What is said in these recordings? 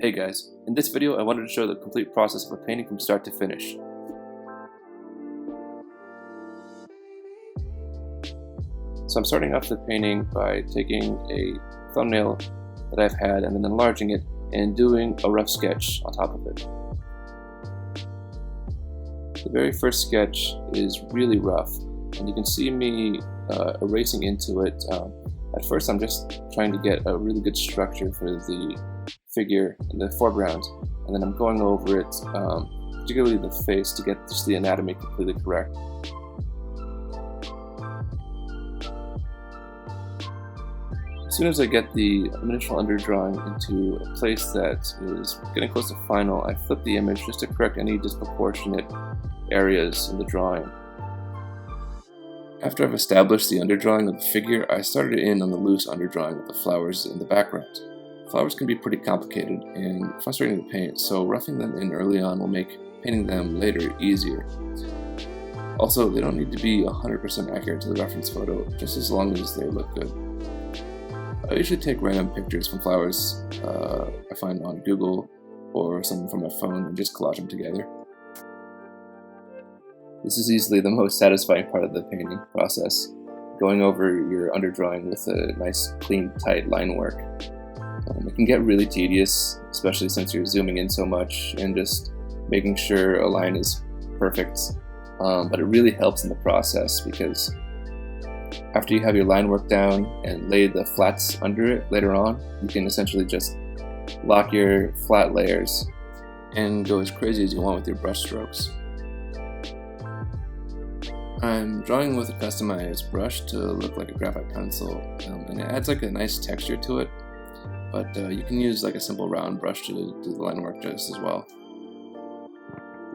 Hey guys, in this video I wanted to show the complete process of a painting from start to finish. So I'm starting off the painting by taking a thumbnail that I've had and then enlarging it and doing a rough sketch on top of it. The very first sketch is really rough and you can see me erasing into it. At first I'm just trying to get a really good structure for the figure in the foreground, and then I'm going over it, particularly the face, to get just the anatomy completely correct. As soon as I get the initial underdrawing into a place that is getting close to final, I flip the image just to correct any disproportionate areas in the drawing. After I've established the underdrawing of the figure, I started in on the loose underdrawing of the flowers in the background. Flowers can be pretty complicated and frustrating to paint, so roughing them in early on will make painting them later easier. Also, they don't need to be 100% accurate to the reference photo, just as long as they look good. I usually take random pictures from flowers I find on Google or some from my phone and just collage them together. This is easily the most satisfying part of the painting process, going over your underdrawing with a nice, clean, tight line work. It can get really tedious, especially since you're zooming in so much and just making sure a line is perfect, but it really helps in the process because after you have your line work down and lay the flats under it later on, you can essentially just lock your flat layers and go as crazy as you want with your brush strokes. I'm drawing with a customized brush to look like a graphite pencil, and it adds like a nice texture to it. But you can use like a simple round brush to do the line work just as well.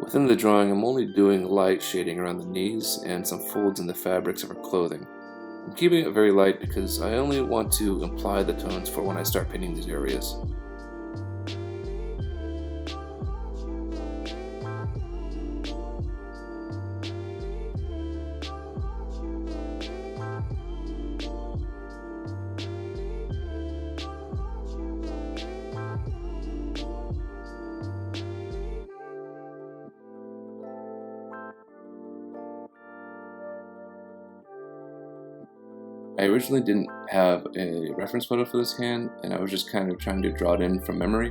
Within the drawing, I'm only doing light shading around the knees and some folds in the fabrics of her clothing. I'm keeping it very light because I only want to imply the tones for when I start painting these areas. I originally didn't have a reference photo for this hand, and I was just kind of trying to draw it in from memory,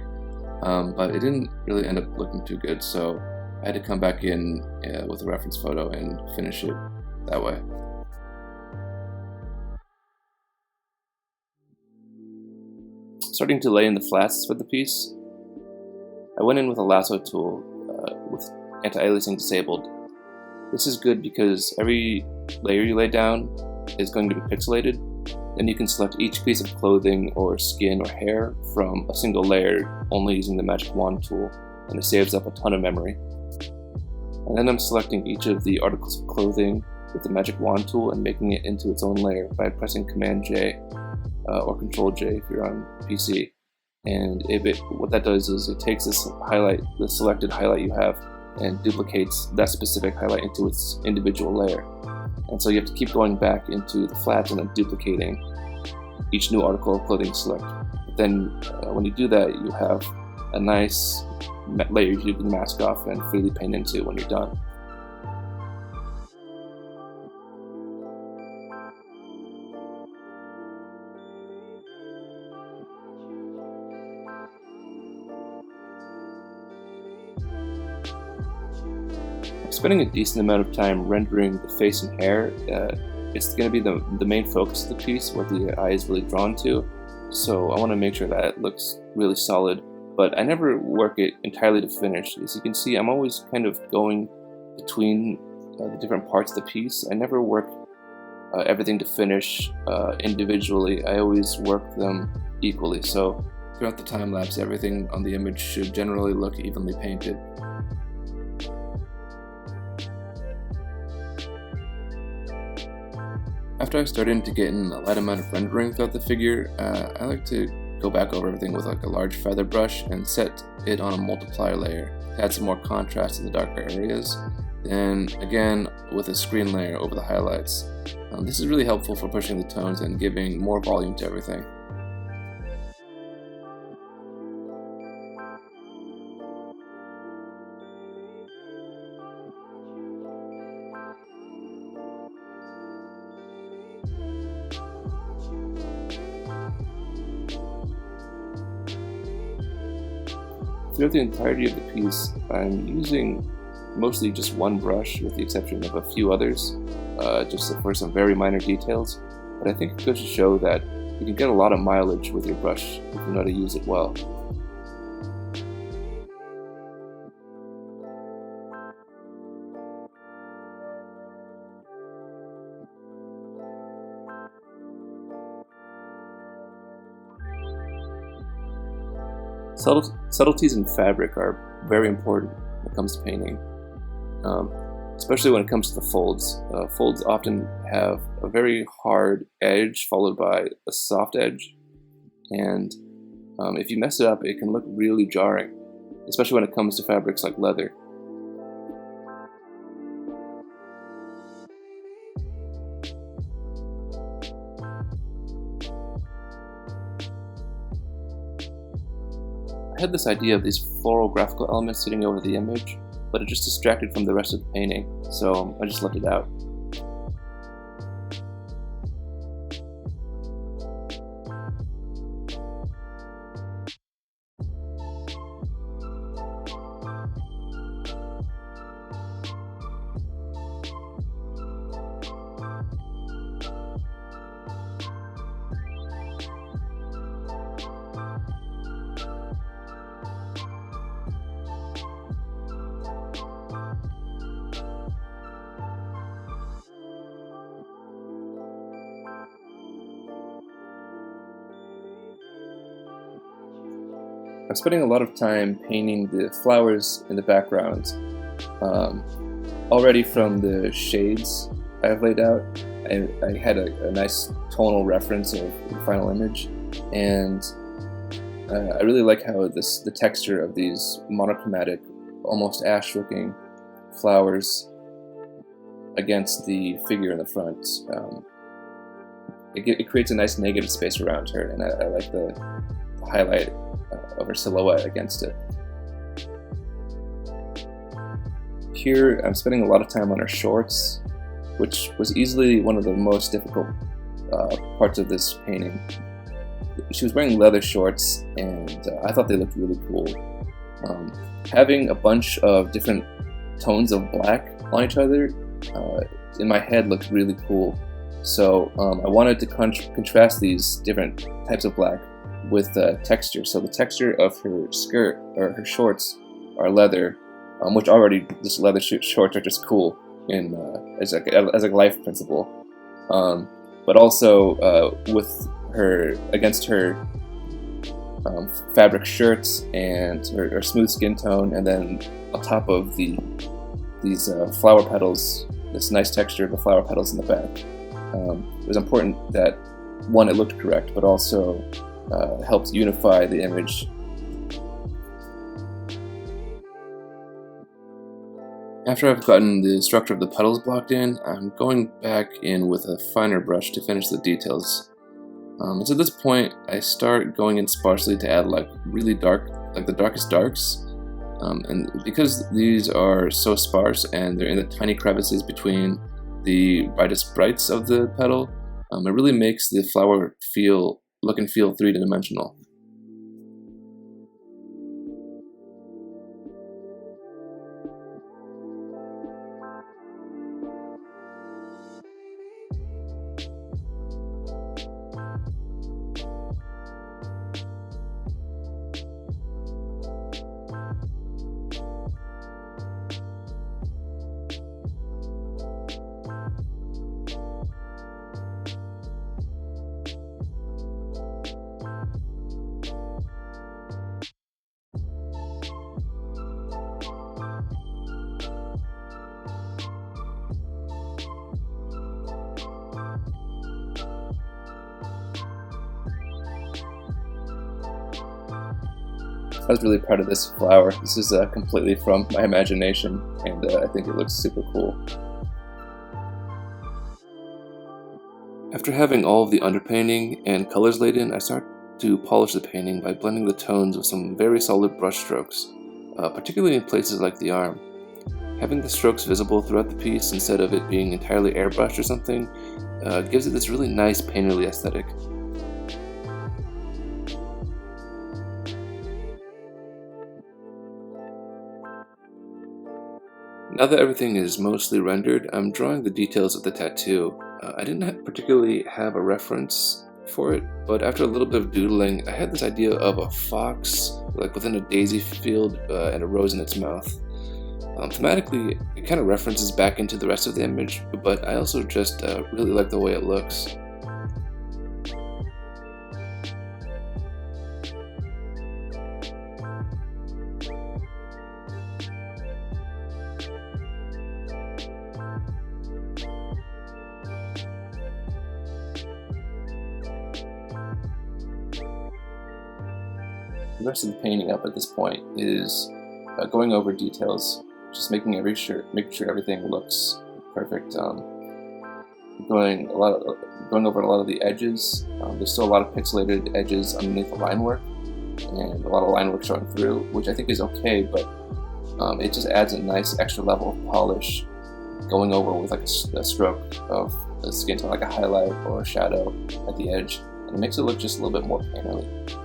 but it didn't really end up looking too good, so I had to come back in with a reference photo and finish it that way. Starting to lay in the flats for the piece, I went in with a lasso tool with anti-aliasing disabled. This is good because every layer you lay down is going to be pixelated. Then you can select each piece of clothing or skin or hair from a single layer only using the magic wand tool, and it saves up a ton of memory. And then I'm selecting each of the articles of clothing with the magic wand tool and making it into its own layer by pressing Command J or Control J if you're on PC. And what that does is it takes this highlight, the selected highlight you have, and duplicates that specific highlight into its individual layer. And so you have to keep going back into the flats and then duplicating each new article of clothing select. But then when you do that, you have a nice layer you can mask off and freely paint into when you're done. Spending a decent amount of time rendering the face and hair. It's going to be the main focus of the piece, what the eye is really drawn to, so I want to make sure that it looks really solid, but I never work it entirely to finish. As you can see, I'm always kind of going between the different parts of the piece. I never work everything to finish individually. I always work them equally, so throughout the time lapse everything on the image should generally look evenly painted. After I started to get in a light amount of rendering throughout the figure, I like to go back over everything with like a large feather brush and set it on a multiplier layer to add some more contrast in the darker areas, and again with a screen layer over the highlights. This is really helpful for pushing the tones and giving more volume to everything. Throughout the entirety of the piece, I'm using mostly just one brush with the exception of a few others, just for some very minor details, but I think it goes to show that you can get a lot of mileage with your brush if you know how to use it well. Subtleties in fabric are very important when it comes to painting, especially when it comes to the folds. Folds often have a very hard edge followed by a soft edge, and if you mess it up, it can look really jarring, especially when it comes to fabrics like leather. I had this idea of these floral graphical elements sitting over the image, but it just distracted from the rest of the painting, so I just left it out. I'm spending a lot of time painting the flowers in the background. Already from the shades I've laid out, I had a nice tonal reference of the final image, and I really like how the texture of these monochromatic, almost ash-looking flowers against the figure in the front. It creates a nice negative space around her, and I like the highlight of her silhouette against it. Here I'm spending a lot of time on her shorts, which was easily one of the most difficult parts of this painting. She was wearing leather shorts, and I thought they looked really cool. Having a bunch of different tones of black on each other in my head looked really cool, so I wanted to contrast these different types of black with texture. So the texture of her skirt or her shorts are leather, which already just leather shorts are just cool in as a life principle. But also with her against her fabric shirts and her smooth skin tone, and then on top of these flower petals, this nice texture of the flower petals in the back. It was important that one, it looked correct, but also helped unify the image. After I've gotten the structure of the petals blocked in, I'm going back in with a finer brush to finish the details. And at this point, I start going in sparsely to add like really dark, like the darkest darks. And because these are so sparse and they're in the tiny crevices between the brightest brights of the petal, it really makes the flower look and feel three-dimensional. I was really proud of this flower. This is completely from my imagination, and I think it looks super cool. After having all of the underpainting and colors laid in, I start to polish the painting by blending the tones with some very solid brush strokes, particularly in places like the arm. Having the strokes visible throughout the piece instead of it being entirely airbrushed or something gives it this really nice painterly aesthetic. Now that everything is mostly rendered, I'm drawing the details of the tattoo. I didn't particularly have a reference for it, but after a little bit of doodling, I had this idea of a fox, like within a daisy field and a rose in its mouth. Thematically, it kind of references back into the rest of the image, but I also just really like the way it looks. The rest of the painting up at this point is going over details, just making sure everything looks perfect. Going over a lot of the edges. There's still a lot of pixelated edges underneath the line work, and a lot of line work showing through, which I think is okay, but it just adds a nice extra level of polish, going over with like a stroke of the skin tone, like a highlight or a shadow at the edge, and it makes it look just a little bit more painterly.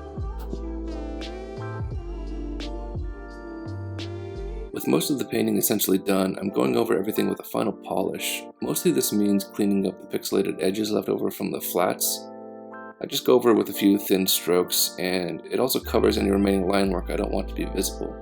With most of the painting essentially done, I'm going over everything with a final polish. Mostly this means cleaning up the pixelated edges left over from the flats. I just go over it with a few thin strokes, and it also covers any remaining line work I don't want to be visible.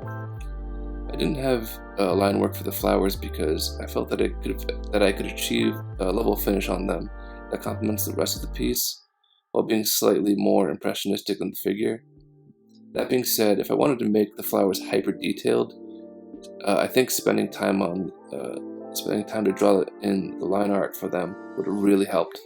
I didn't have line work for the flowers because I felt that I could achieve a level of finish on them that complements the rest of the piece, while being slightly more impressionistic than the figure. That being said, if I wanted to make the flowers hyper detailed, I think spending time to draw in the line art for them would have really helped.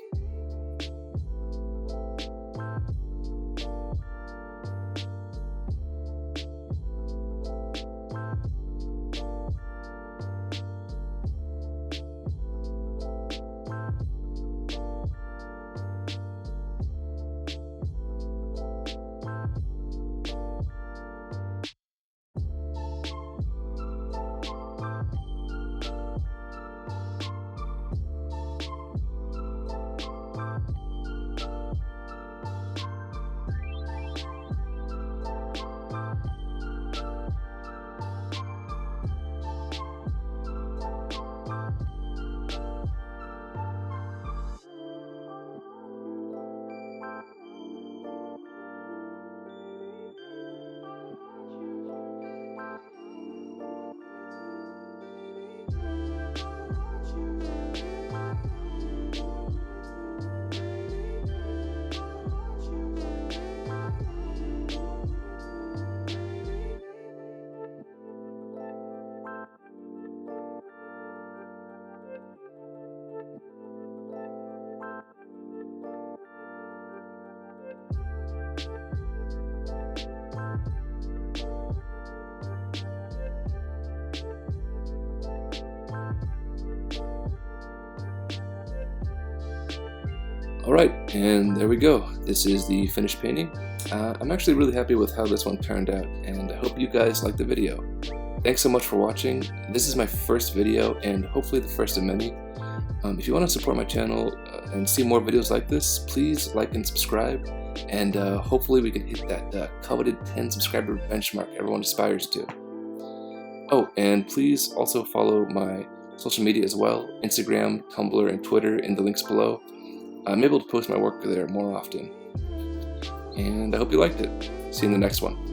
Alright, and there we go. This is the finished painting. I'm actually really happy with how this one turned out, and I hope you guys liked the video. Thanks so much for watching. This is my first video, and hopefully the first of many. If you want to support my channel and see more videos like this, please like and subscribe, and hopefully we can hit that coveted 10 subscriber benchmark everyone aspires to. Oh, and please also follow my social media as well, Instagram, Tumblr, and Twitter in the links below. I'm able to post my work there more often. And I hope you liked it. See you in the next one.